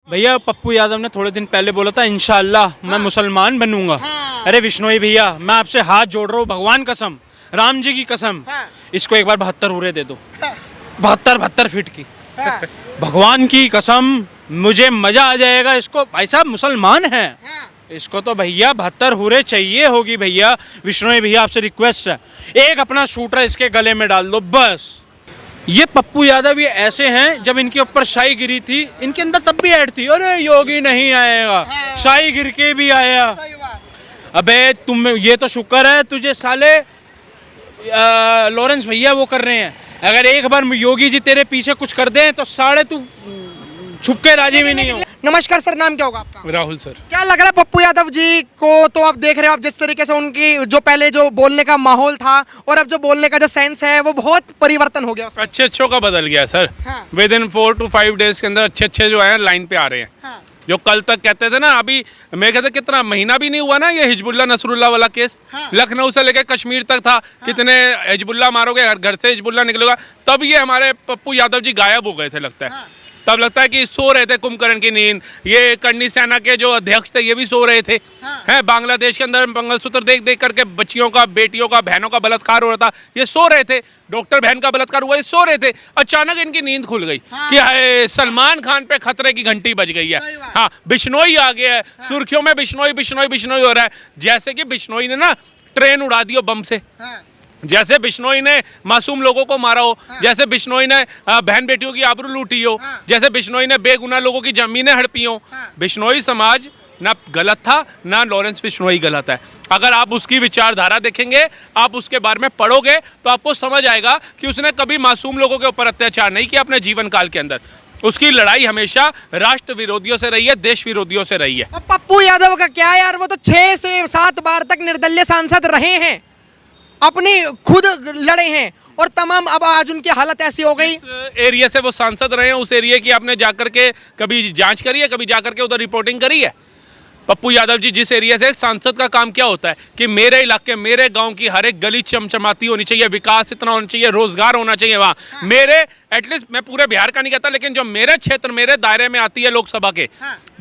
भैया पप्पू यादव ने थोड़े दिन पहले बोला था इंशाअल्लाह मैं मुसलमान बनूंगा। अरे विश्नोई भैया मैं आपसे हाथ जोड़ रहा हूँ, भगवान कसम, राम जी की कसम, इसको एक बार 72 उरे दे दो, 72 फीट की, भगवान की कसम, मुझे मजा आ जाएगा। इसको भाई साहब मुसलमान है, इसको तो भैया 72 हुरे चाहिए होगी भैया। विश्नोई भैया आपसे रिक्वेस्ट है, एक अपना शूटर इसके गले में डाल दो बस। ये पप्पू यादव ये ऐसे हैं, जब इनके ऊपर शाही गिरी थी इनके अंदर तब भी ऐड थी, अरे योगी नहीं आएगा, शाही गिर के भी आया। अबे तुम ये तो शुक्र है तुझे साले लॉरेंस भैया वो कर रहे हैं, अगर एक बार योगी जी तेरे पीछे कुछ कर दें तो साढ़े तू छुप के राजी भी नहीं हो। नमस्कार सर, नाम क्या होगा आपका? राहुल सर। क्या लग रहा है पप्पू यादव जी को? तो आप देख रहे हो आप जिस तरीके से उनकी जो पहले जो बोलने का माहौल था और अब जो बोलने का जो सेंस है वो बहुत परिवर्तन हो गया उसमें। अच्छे का बदल गया sir. With in 4 to 5 days के अंदर अच्छे जो है लाइन पे आ रहे हैं। जो कल तक कहते थे ना, अभी मेरे ख्याल से कितना महीना भी नहीं हुआ ना ये हिजबुल्ला नसरुल्ला वाला केस, लखनऊ से लेकर कश्मीर तक था, कितने हिजबुल्ला मारोगे, घर से हिजबुल्ला निकलेगा, तब ये हमारे पप्पू यादव जी गायब हो गए थे लगता है। तब लगता है कि सो रहे थे कुंभकर्ण की नींद। ये करनी सेना के जो अध्यक्ष थे ये भी सो रहे थे। हैं बांग्लादेश के अंदर मंगलसूत्र देख देख करके बच्चियों का, बेटियों का, बहनों का बलात्कार हो रहा था, ये सो रहे थे। डॉक्टर बहन का बलात्कार हुआ, ये सो रहे थे। अचानक इनकी नींद खुल गई कि हाय सलमान खान पे खतरे की घंटी बज गई है। हाँ, बिश्नोई आ गया है सुर्खियों में, बिश्नोई बिश्नोई बिश्नोई हो रहा है। जैसे कि बिश्नोई ने ना ट्रेन उड़ा दी हो बम से, जैसे बिश्नोई ने मासूम लोगों को मारा हो, जैसे बिश्नोई ने बहन बेटियों की आबरू लूटी हो, जैसे बिश्नोई ने बेगुनाह लोगों की जमीनें हड़पी हो। बिश्नोई समाज ना गलत था, ना लॉरेंस बिश्नोई गलत है। अगर आप उसकी विचारधारा देखेंगे, आप उसके बारे में पढ़ोगे तो आपको समझ आएगा कि उसने कभी मासूम लोगों के ऊपर अत्याचार नहीं किया अपने जीवन काल के अंदर। उसकी लड़ाई हमेशा राष्ट्र विरोधियों से रही है, देश विरोधियों से रही है। अब पप्पू यादव का क्या यार, वो तो 6 से 7 बार तक निर्दलीय सांसद रहे हैं, अपनी खुद लड़े हैं और तमाम, अब आज उनकी हालत ऐसी हो गई। एरिया से वो सांसद रहे हैं, उस एरिया की आपने जाकर के कभी जांच करी है, कभी जाकर के उधर रिपोर्टिंग करी है? पप्पू यादव जी जिस एरिया से, एक सांसद का काम क्या होता है कि मेरे इलाके, मेरे गांव की हर एक गली चमचमाती होनी चाहिए, विकास इतना होना चाहिए, रोजगार होना चाहिए वहाँ। मेरे एटलीस्ट, मैं पूरे बिहार का नहीं कहता, लेकिन जो मेरे क्षेत्र, मेरे दायरे में आती है लोकसभा के,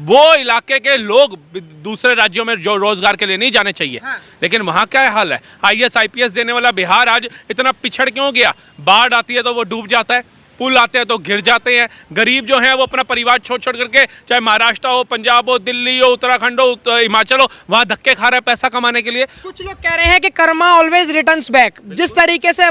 वो इलाके के लोग दूसरे राज्यों में जो रोजगार के लिए नहीं जाने चाहिए। लेकिन वहाँ क्या हाल है? IAS IPS देने वाला बिहार आज इतना पिछड़ क्यों गया? बाढ़ आती है तो वो डूब जाता है, पुल आते हैं तो गिर जाते हैं। गरीब जो हैं वो अपना परिवार छोड़ छोड़ करके, चाहे महाराष्ट्र हो, पंजाब हो, दिल्ली हो, उत्तराखंड हो, हिमाचल हो, वहाँ धक्के खा रहे हैं पैसा कमाने के लिए। कुछ लोग कह रहे हैं कि कर्मा ऑलवेज रिटर्न्स बैक। जिस तरीके से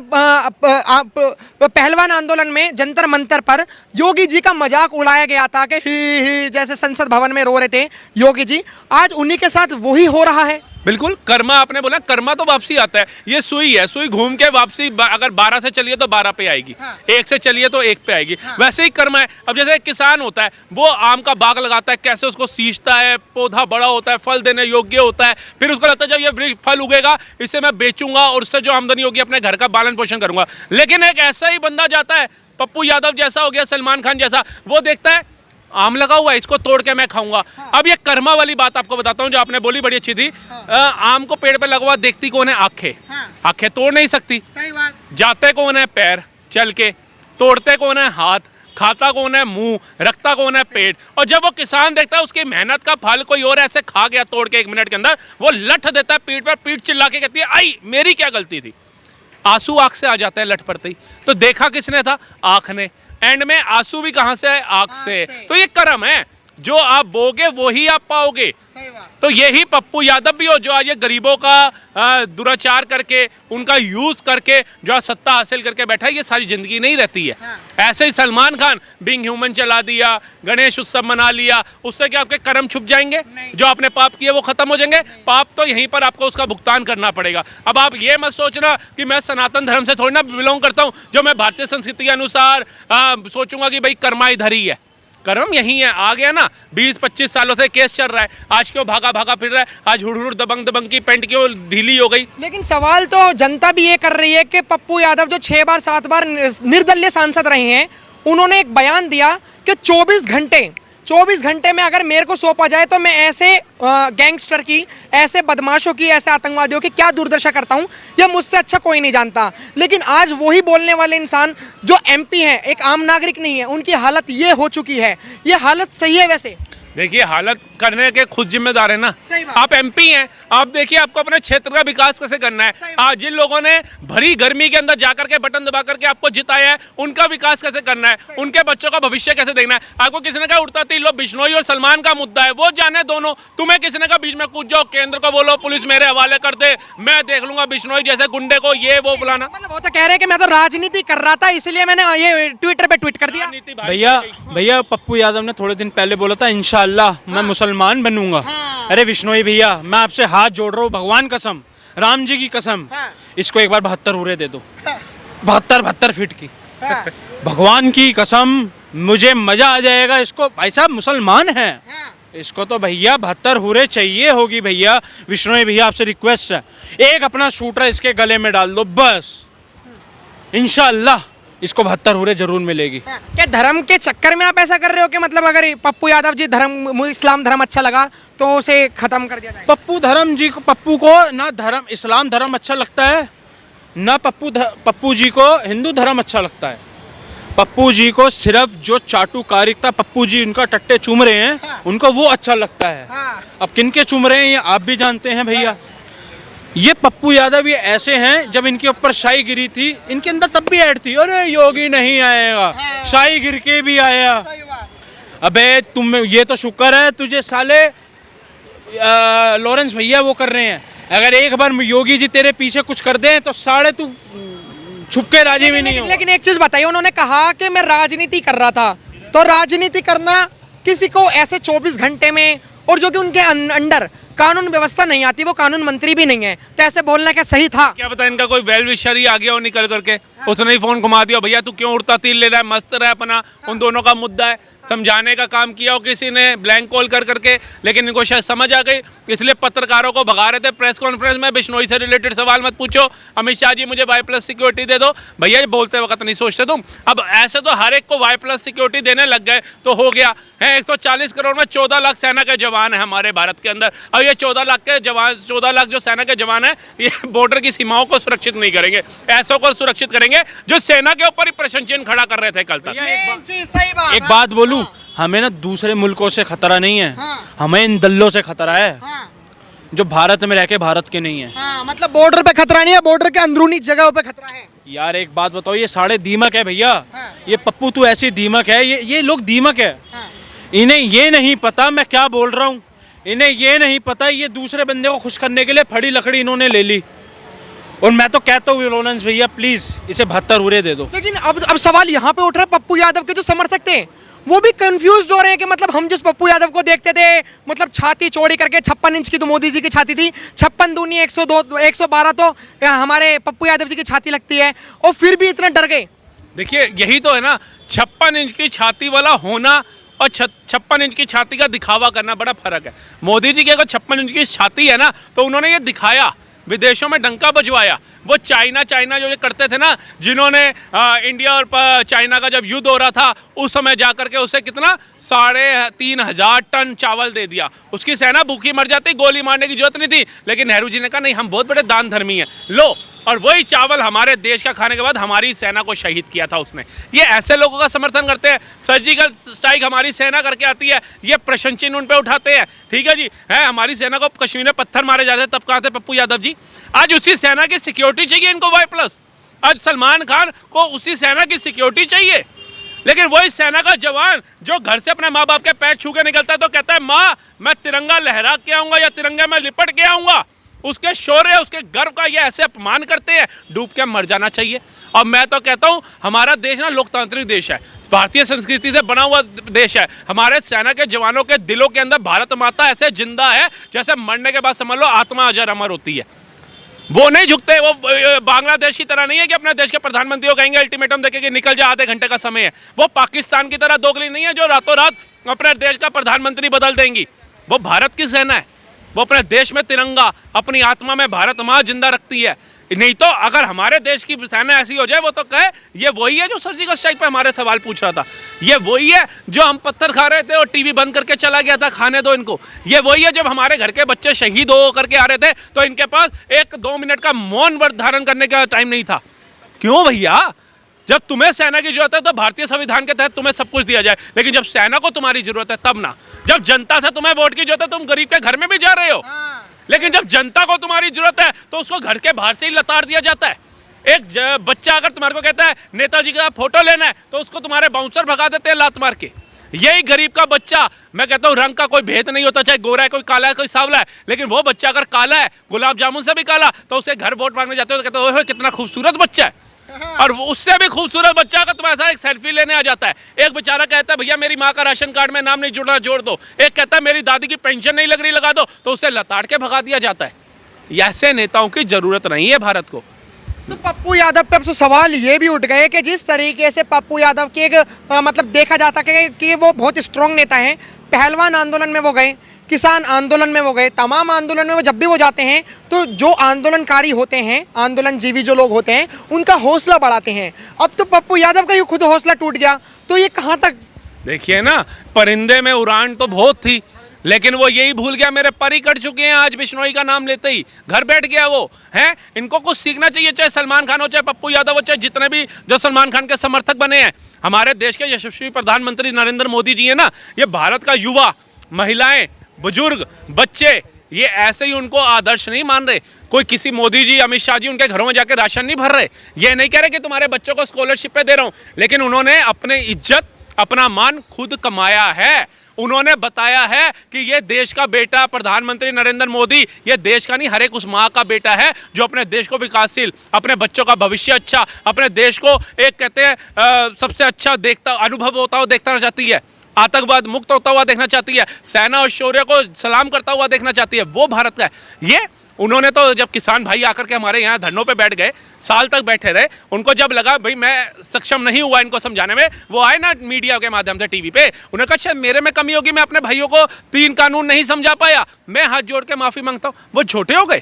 पहलवान आंदोलन में जंतर मंतर पर योगी जी का मजाक उड़ाया गया था कि ही जैसे संसद भवन में रो रहे थे योगी जी, आज उन्हीं के साथ वही हो रहा है। बिल्कुल, कर्मा आपने बोला, कर्मा तो वापसी आता है। ये सुई है, सुई घूम के वापसी, अगर 12 से चलिए तो 12 पे आएगी, 1 से चलिए तो 1 पे आएगी। वैसे ही कर्मा है। अब जैसे एक किसान होता है, वो आम का बाग लगाता है, कैसे उसको सींचता है, पौधा बड़ा होता है, फल देने योग्य होता है, फिर उसको लगता है जब ये फल उगेगा इसे मैं बेचूंगा और उससे जो आमदनी होगी अपने घर का पालन पोषण करूंगा। लेकिन एक ऐसा ही बंदा जाता है, पप्पू यादव जैसा हो गया, सलमान खान जैसा, वो देखता है आम लगा हुआ है, इसको तोड़ के मैं खाऊंगा। अब ये कर्मा वाली बात आपको बताता हूँ जो आपने बोली, बड़ी अच्छी थी। आम को पेड़ पे लगा हुआ देखती कौन है? आंखें। आंखें तोड़ नहीं सकती। सही बात। जाते कौन है? पैर चल के। तोड़ते कौन है? हाथ। खाता कौन है? मुंह। रखता कौन है? पेट। और जब वो किसान देखता है उसकी मेहनत का फल कोई और ऐसे खा गया तोड़ के 1 मिनट के अंदर, वो लठ देता है पीठ पर, पीठ चिल्ला के कहती है आई मेरी क्या गलती थी। आंसू आंख से आ जाता है लठ पड़ते ही। तो देखा किसने था? आंख ने। एंड में आंसू भी कहां से है? आंख से। तो ये कर्म है, जो आप बोगे वही आप पाओगे। तो यही पप्पू यादव भी हो, जो आज ये गरीबों का दुराचार करके, उनका यूज करके जो आज सत्ता हासिल करके बैठा है, ये सारी जिंदगी नहीं रहती है। ऐसे ही सलमान खान बिंग ह्यूमन चला दिया, गणेश उत्सव मना लिया, उससे क्या आपके कर्म छुप जाएंगे? जो आपने पाप किए वो खत्म हो जाएंगे? पाप तो यहीं पर आपको उसका भुगतान करना पड़ेगा। अब आप ये मत सोचना कि मैं सनातन धर्म से थोड़ी ना बिलोंग करता हूँ, जो मैं भारतीय संस्कृति के अनुसार सोचूंगा कि भाई कर्मा इधर ही है। कर्म यही है। आ गया ना, 20-25 सालों से केस चल रहा है, आज क्यों भागा भागा फिर रहा है? आज हुड़ दबंग दबंग की पैंट क्यों ढीली हो गई? लेकिन सवाल तो जनता भी ये कर रही है कि पप्पू यादव जो 6 बार 7 बार निर्दलीय सांसद रहे हैं, उन्होंने एक बयान दिया कि 24 घंटे में अगर मेरे को सौंपा जाए तो मैं ऐसे गैंगस्टर की, ऐसे बदमाशों की, ऐसे आतंकवादियों की क्या दुर्दशा करता हूं, यह मुझसे अच्छा कोई नहीं जानता। लेकिन आज वही बोलने वाले इंसान जो एमपी हैं, एक आम नागरिक नहीं है, उनकी हालत ये हो चुकी है। ये हालत सही है? वैसे देखिए, हालत करने के खुद जिम्मेदार है ना। सही बात। आप एमपी हैं, आप देखिए आपको अपने क्षेत्र का विकास कैसे करना है। आज जिन लोगों ने भरी गर्मी के अंदर जाकर के बटन दबा करके आपको जिताया है, उनका विकास कैसे करना है, उनके बच्चों का भविष्य कैसे देखना है। आपको किसी ने कहा उड़ता तीर बिश्नोई और सलमान का मुद्दा है, वो जाने दोनों। तुम्हें किसी ने कहा बीच में कूद जाओ, केंद्र को बोलो पुलिस मेरे हवाले कर दे, मैं देख लूंगा बिश्नोई जैसे गुंडे को, ये वो बुलाना। मतलब वो तो कह रहे हैं कि मैं तो राजनीति कर रहा था, इसलिए मैंने ये ट्विटर पे ट्वीट कर दिया। भैया पप्पू यादव ने थोड़े दिन पहले बोला था इंशाअल्लाह मैं मुसलमान बनूंगा। अरे विश्नोई भैया, मैं आपसे हाथ जोड़ रहा हूँ, भगवान कसम, राम जी की कसम, इसको एक बार 72 उरे दे दो, 72 फीट की, भगवान की कसम, मुझे मजा आ जाएगा। इसको भाई साहब मुसलमान है, इसको तो भैया 72 हुरे चाहिए होगी। भैया विश्नोई भैया आपसे रिक्वेस्ट है, एक अपना शूटर इसके गले में डाल दो बस, इंशाअल्लाह इसको 72 हुरे जरूर मिलेगी। क्या धर्म के चक्कर में आप ऐसा कर रहे हो कि मतलब अगर पप्पू यादव जी इस्लाम धर्म अच्छा लगा तो उसे खत्म कर दिया जाए? पप्पू को ना धर्म इस्लाम धर्म अच्छा लगता है, ना पप्पू जी को हिंदू धर्म अच्छा लगता है। पप्पू जी को सिर्फ जो चाटुकारिता पप्पू जी उनका टट्टे चूम रहे हैं, उनको वो अच्छा लगता है। अब किनके चूम रहे हैं ये आप भी जानते हैं भैया। ये पप्पू यादव ये ऐसे हैं, जब इनके ऊपर शाही गिरी थी, इनके अंदर तब भी ऐड थी, अरे योगी नहीं आएगा, शाही गिर के भी आया। अबे तुम, ये तो शुक्र है तुझे साले लॉरेंस भैया वो कर रहे हैं। अगर एक बार योगी जी तेरे पीछे कुछ कर दें तो साढ़े तू छुप के राजी भी नहीं हो। लेकिन एक चीज बताइए, उन्होंने कहा कि मैं राजनीति कर रहा था, तो राजनीति करना किसी को ऐसे 24 घंटे में, और जो कि उनके अंडर कानून व्यवस्था नहीं आती, वो कानून मंत्री भी नहीं है, तो ऐसे बोलना क्या सही था? क्या पता इनका कोई वेल विशर ही आ गया हो निकल करके, उसने ही फोन घुमा दिया, भैया तू क्यों उड़ता तीर ले रहा है, मस्त रहा अपना। उन दोनों का मुद्दा है, समझाने का काम किया हो किसी ने ब्लैंक कॉल कर करके, लेकिन इनको शायद समझ आ गई, इसलिए पत्रकारों को भगा रहे थे प्रेस कॉन्फ्रेंस में। बिश्नोई से रिलेटेड सवाल मत पूछो, अमित शाह जी मुझे Y+ सिक्योरिटी दे दो। भैया बोलते वक्त नहीं सोचते तुम। अब ऐसे तो हर एक को Y+ सिक्योरिटी देने लग गए तो हो गया है। 140 करोड़ में 14 लाख सेना के जवान है हमारे भारत के अंदर। अब ये 14 लाख जो सेना के जवान है, ये बॉर्डर की सीमाओं को सुरक्षित नहीं करेंगे, ऐसों को सुरक्षित करेंगे जो सेना के ऊपर ही प्रश्न चिन्ह खड़ा कर रहे थे कल तक। एक बात बोलूं, हमें ना दूसरे मुल्कों से खतरा नहीं है, हमें इन दल्लों से खतरा है जो भारत में रह के भारत के नहीं है। मतलब बॉर्डर पे खतरा नहीं है, बॉर्डर के अंदरूनी जगहों पे खतरा है। यार एक बात बताओ, ये साढ़े दीमक है भैया। ये पप्पू तू ऐसी दीमक है, ये लोग दीमक है। इन्हें ये नहीं पता मैं क्या बोल रहा हूँ, इन्हें ये नहीं पता ये दूसरे बंदे को खुश करने के लिए फड़ी लकड़ी इन्होंने ले ली। और मैं तो कहता हूँ लॉरेंस भैया प्लीज इसे 72 उरे दे दो। लेकिन अब सवाल यहाँ पे उठ रहा है, पप्पू यादव के जो समर्थक थे वो भी कंफ्यूज हो रहे हैं कि मतलब हम जिस पप्पू यादव को देखते थे, मतलब छाती चौड़ी करके 56 इंच की तो मोदी जी की छाती थी, 56 दूनी 102 112 तो हमारे पप्पू यादव जी की छाती लगती है, और फिर भी इतना डर गए। देखिए यही तो है ना, 56 इंच की छाती वाला होना और 56 इंच की छाती का दिखावा करना बड़ा फर्क है। मोदी जी की अगर 56 इंच की छाती है ना, तो उन्होंने ये दिखाया, विदेशों में डंका बजवाया। वो चाइना जो ये करते थे ना, जिन्होंने इंडिया और चाइना का जब युद्ध हो रहा था, उस समय जाकर के उसे कितना 3,500 टन चावल दे दिया। उसकी सेना भूखी मर जाती, गोली मारने की जरूरत नहीं थी। लेकिन नेहरू जी ने कहा नहीं, हम बहुत बड़े दान धर्मी हैं, लो, और वही चावल हमारे देश का खाने के बाद हमारी सेना को शहीद किया था उसने। ये ऐसे लोगों का समर्थन करते हैं। सर्जिकल स्ट्राइक हमारी सेना करके आती है, ये प्रश्न चिन्ह उन पे उठाते हैं। ठीक है जी, है हमारी सेना को कश्मीर में पत्थर मारे जाते हैं, तब कहाँ थे पप्पू यादव जी? आज उसी सेना की सिक्योरिटी चाहिए इनको Y+। आज सलमान खान को उसी सेना की सिक्योरिटी चाहिए। लेकिन वही सेना का जवान जो घर से अपने माँ बाप के पैर छू के निकलता है तो कहता है माँ मैं तिरंगा लहरा के आऊंगा या तिरंगे में लिपट के आऊंगा। उसके शौर्य, उसके गर्व का ये ऐसे अपमान करते हैं, डूब के मर जाना चाहिए। और मैं तो कहता हूँ हमारा देश ना लोकतांत्रिक देश है, भारतीय संस्कृति से बना हुआ देश है। हमारे सेना के जवानों के दिलों के अंदर भारत माता ऐसे जिंदा है जैसे मरने के बाद समझ लो आत्मा अजर अमर होती है। वो नहीं झुकते, वो बांग्लादेश की तरह नहीं है कि अपने देश के प्रधानमंत्री को कहेंगे अल्टीमेटम देके कि निकल जा, आधे घंटे का समय है। वो पाकिस्तान की तरह दोगली नहीं है जो रातों रात अपने देश का प्रधानमंत्री बदल देंगी। वो भारत की सेना है, वो अपने देश में तिरंगा, अपनी आत्मा में भारत माँ जिंदा रखती है। नहीं तो अगर हमारे देश की सेना ऐसी हो जाए वो तो कहे ये वही है जो सर्जिकल स्ट्राइक पे हमारे सवाल पूछ रहा था, ये वही है जो हम पत्थर खा रहे थे और टीवी बंद करके चला गया था, खाने दो इनको, ये वही है जब हमारे घर के बच्चे शहीद हो करके आ रहे थे तो इनके पास 1-2 मिनट का मौन व्रत धारण करने का टाइम नहीं था। क्यों भैया? जब तुम्हें सेना की जरूरत है तो भारतीय संविधान के तहत तुम्हें सब कुछ दिया जाए, लेकिन जब सेना को तुम्हारी जरूरत है तब ना। जब जनता से तुम्हें वोट की जरूरत है तुम गरीब के घर में भी जा रहे हो, लेकिन जब जनता को तुम्हारी जरूरत है तो उसको घर के बाहर से ही लताड़ दिया जाता है। एक बच्चा अगर तुम्हारे को कहता है नेताजी का फोटो लेना है तो उसको तुम्हारे बाउंसर भगा देते हैं लात मार के। यही गरीब का बच्चा, मैं कहता हूँ रंग का कोई भेद नहीं होता, चाहे गोरा है कोई काला है कोई सांवला है, लेकिन वो बच्चा अगर काला है गुलाब जामुन से भी काला तो उसे घर वोट मांगने जाते हो तो कहते हो कितना खूबसूरत बच्चा है। और उससे भी खूबसूरत बच्चा का तुम्हारे साथ एक सेल्फी लेने आ जाता है। एक बेचारा कहता है भैया मेरी माँ का राशन कार्ड में नाम नहीं जुड़ा जोड़ दो, एक कहता है मेरी दादी की पेंशन नहीं लग रही लगा दो, तो उसे लताड़ के भगा दिया जाता है। ऐसे नेताओं की जरूरत नहीं है भारत को। तो पप्पू यादव पे अब तो सवाल ये भी उठ गए कि जिस तरीके से पप्पू यादव की एक मतलब देखा जाता कि वो बहुत स्ट्रांग नेता हैं, पहलवान आंदोलन में वो गए, किसान आंदोलन में वो गए, तमाम आंदोलन में वो जब भी वो जाते हैं तो जो आंदोलनकारी होते हैं, आंदोलनजीवी जो लोग होते हैं उनका हौसला बढ़ाते हैं। अब तो पप्पू यादव का ये खुद हौसला टूट गया, तो ये कहाँ तक? देखिए ना, परिंदे में उड़ान तो बहुत थी, लेकिन वो यही भूल गया मेरे परी कट चुके हैं आज बिश्नोई का नाम लेते ही घर बैठ गया वो है। इनको कुछ सीखना चाहिए, चाहे सलमान खान हो, चाहे पप्पू यादव हो, चाहे जितने भी जो सलमान खान के समर्थक बने हैं। हमारे देश के यशस्वी प्रधानमंत्री नरेंद्र मोदी जी है ना, ये भारत का युवा, महिलाएं, बुजुर्ग, बच्चे, ये ऐसे ही उनको आदर्श नहीं मान रहे। कोई किसी मोदी जी, अमित शाह जी उनके घरों में जाकर राशन नहीं भर रहे, ये नहीं कह रहे कि तुम्हारे बच्चों को स्कॉलरशिप पे दे रहा हूं, लेकिन उन्होंने अपने इज्जत अपना मान खुद कमाया है। उन्होंने बताया है कि ये देश का बेटा प्रधानमंत्री नरेंद्र मोदी, ये देश का नहीं हर एक उस माँ का बेटा है जो अपने देश को विकासशील, अपने बच्चों का भविष्य अच्छा, अपने देश को एक कहते हैं सबसे अच्छा देखता अनुभव होता हुआ देखना चाहती है, आतंकवाद मुक्त होता हुआ देखना चाहती है, सेना और शौर्य को सलाम करता हुआ देखना चाहती है। वो भारत का है। ये उन्होंने तो जब किसान भाई आकर के हमारे यहाँ धरनों पे बैठ गए, साल तक बैठे रहे, उनको जब लगा भाई मैं सक्षम नहीं हुआ इनको समझाने में, वो आए ना मीडिया के माध्यम से टीवी पे, उन्होंने कहा शायद मेरे में कमी होगी, मैं अपने भाइयों को 3 कानून नहीं समझा पाया, मैं हाथ जोड़ के माफी मांगता हूँ। वो छोटे हो गए,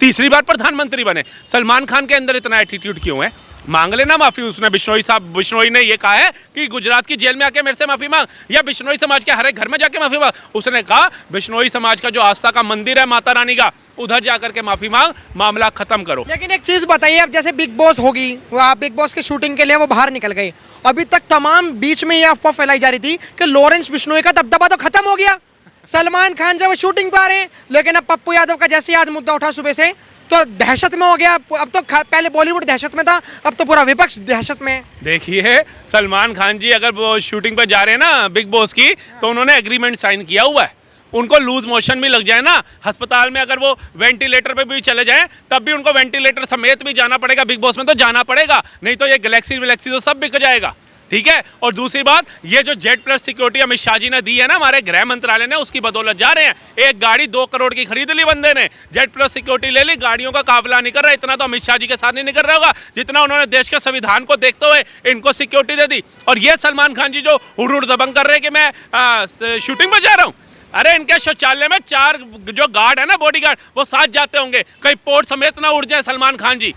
तीसरी बार प्रधानमंत्री बने। सलमान खान के अंदर इतना एटीट्यूड क्यों है? मांग लेना माफी। उसने बिश्नोई ने ये कहा है कि गुजरात की जेल में आके मेरे से माफी मांग, या बिश्नोई समाज के हर एक घर में जाके माफी मांग। उसने कहा बिश्नोई समाज का जो आस्था का मंदिर है माता रानी का, उधर जाकर के माफी मांग, मामला खत्म करो। लेकिन एक चीज बताइए, अब जैसे बिग बॉस होगी, बिग बॉस की शूटिंग के लिए वो बाहर निकल गए, अभी तक तमाम बीच में ये अफवाह फैलाई जा रही थी कि लॉरेंस बिश्नोई का दबदबा तो खत्म हो गया, सलमान खान जब शूटिंग पे आ रहे हैं, लेकिन अब पप्पू यादव का जैसे आज मुद्दा उठा सुबह से तो दहशत में हो गया। अब तो पहले बॉलीवुड दहशत में था, अब तो पूरा विपक्ष दहशत में। देखिए सलमान खान जी अगर वो शूटिंग पर जा रहे हैं ना बिग बॉस की, तो उन्होंने एग्रीमेंट साइन किया हुआ है। उनको लूज मोशन भी लग जाए ना, अस्पताल में अगर वो वेंटिलेटर पे भी चले जाएं, तब भी उनको वेंटिलेटर समेत भी जाना पड़ेगा। बिग बॉस में तो जाना पड़ेगा, नहीं तो ये गैलेक्सी तो सब बिक जाएगा। ठीक है। और दूसरी बात, ये जो Z+ सिक्योरिटी अमित शाह जी ने दी है ना हमारे गृह मंत्रालय ने, उसकी बदौलत जा रहे हैं। एक गाड़ी 2 करोड़ की खरीद ली बंदे ने, Z+ सिक्योरिटी ले ली, गाड़ियों का काफिला नहीं कर रहा। इतना तो अमित शाह जी के साथ नहीं निकल रहा होगा जितना उन्होंने देश के संविधान को देखते हुए इनको सिक्योरिटी दे दी। और ये सलमान खान जी जो हुड़ दबंग कर रहे हैं कि मैं शूटिंग में जा रहा हूँ, अरे इनके शौचालय में 4 जो गार्ड है ना, बॉडीगार्ड, वो साथ जाते होंगे, कहीं पोर्ट समेत ना उड़ जाए सलमान खान जी।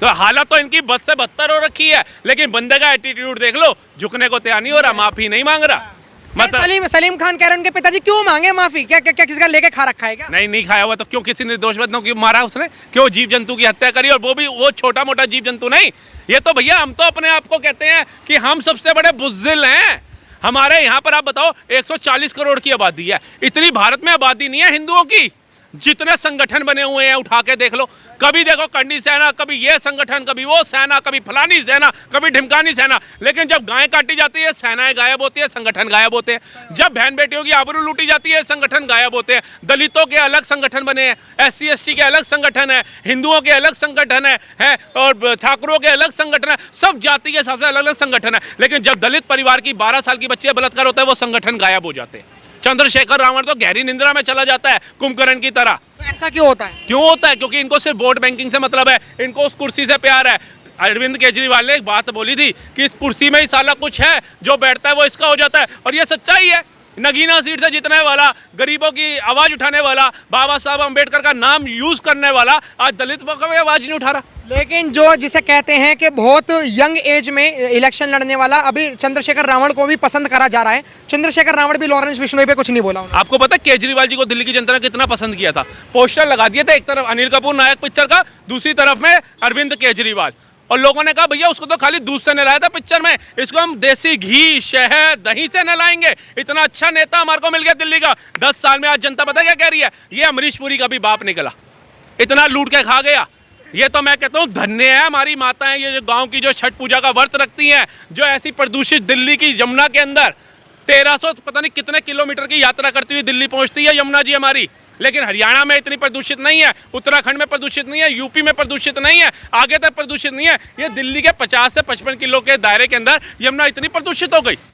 तो हालत तो इनकी बद से बदतर हो रखी है, लेकिन बंदे का एटीट्यूड देख लो, झुकने को तैयार नहीं हो रहा, माफी नहीं मांग रहा। मतलब सलीम खान कह रहे हैं उनके पिताजी क्यों मांगे माफी? क्या किसी का लेके खा रखा है क्या? नहीं खाया हुआ तो क्यों किसी निर्दोष बंदों को मारा उसने? क्यों जीव जंतु की हत्या करी? और वो भी वो छोटा मोटा जीव जंतु नहीं। ये तो भैया हम तो अपने आप को कहते हैं कि हम सबसे बड़े बुज़दिल हैं। हमारे यहाँ पर आप बताओ 140 करोड़ की आबादी है, इतनी भारत में आबादी नहीं है हिंदुओं की। जितने संगठन बने हुए हैं उठा के देख लो, कभी देखो कंडी सेना, कभी ये संगठन, कभी वो सेना, कभी फलानी सेना, कभी ढिमकानी सेना। लेकिन जब गाय काटी जाती है सेनाएं गायब होती है, संगठन गायब होते हैं। जब बहन बेटियों की आबरू लूटी जाती है संगठन गायब होते हैं। दलितों के अलग संगठन बने हैं, SC ST के अलग संगठन है, हिंदुओं के अलग संगठन है और ठाकुरों के अलग संगठन है, सब जाति के हिसाब से अलग अलग संगठन है। लेकिन जब दलित परिवार की 12 साल की बच्ची का बलात्कार होता है, वो संगठन गायब हो जाते हैं। चंद्रशेखर रावण तो गहरी निंद्रा में चला जाता है कुंभकर्ण की तरह। ऐसा क्यों होता है? क्यों होता है? क्योंकि इनको सिर्फ वोट बैंकिंग से मतलब है, इनको उस कुर्सी से प्यार है। अरविंद केजरीवाल ने एक बात बोली थी कि इस कुर्सी में ही साला कुछ है, जो बैठता है वो इसका हो जाता है, और ये सच्चाई है। नगीना सीट से जीतने वाला, गरीबों की आवाज उठाने वाला, बाबा साहब अम्बेडकर का नाम यूज करने वाला आज दलित का भी आवाज नहीं उठा रहा। लेकिन जो जिसे कहते हैं कि बहुत यंग एज में इलेक्शन लड़ने वाला, अभी चंद्रशेखर रावण को भी पसंद करा जा रहा है। चंद्रशेखर रावण भी लॉरेंस बिश्नोई पे कुछ नहीं बोला उन्होंने। आपको पता है केजरीवाल जी को दिल्ली की जनता ने कितना पसंद किया था? पोस्टर लगा दिए थे, एक तरफ अनिल कपूर नायक पिक्चर का, दूसरी तरफ में अरविंद केजरीवाल, और लोगों ने कहा भैया उसको तो खाली दूध से नहलाया था पिक्चर में, इसको हम देसी घी, शहद, दही से नहलाएंगे। इतना अच्छा नेता हमारे को मिल गया दिल्ली का। 10 साल में आज जनता पता क्या कह रही है? ये अमरीश पुरी का भी बाप निकला, इतना लूट के खा गया। ये तो मैं कहता हूँ धन्य है हमारी माताएं, ये जो गांव की जो छठ पूजा का व्रत रखती हैं, जो ऐसी प्रदूषित दिल्ली की यमुना के अंदर 1300 पता नहीं कितने किलोमीटर की यात्रा करती हुई दिल्ली पहुंचती है यमुना जी हमारी। लेकिन हरियाणा में इतनी प्रदूषित नहीं है, उत्तराखंड में प्रदूषित नहीं है, यूपी में प्रदूषित नहीं है, आगे तक प्रदूषित नहीं है। ये दिल्ली के 50 से 55 किलो के दायरे के अंदर यमुना इतनी प्रदूषित हो गई।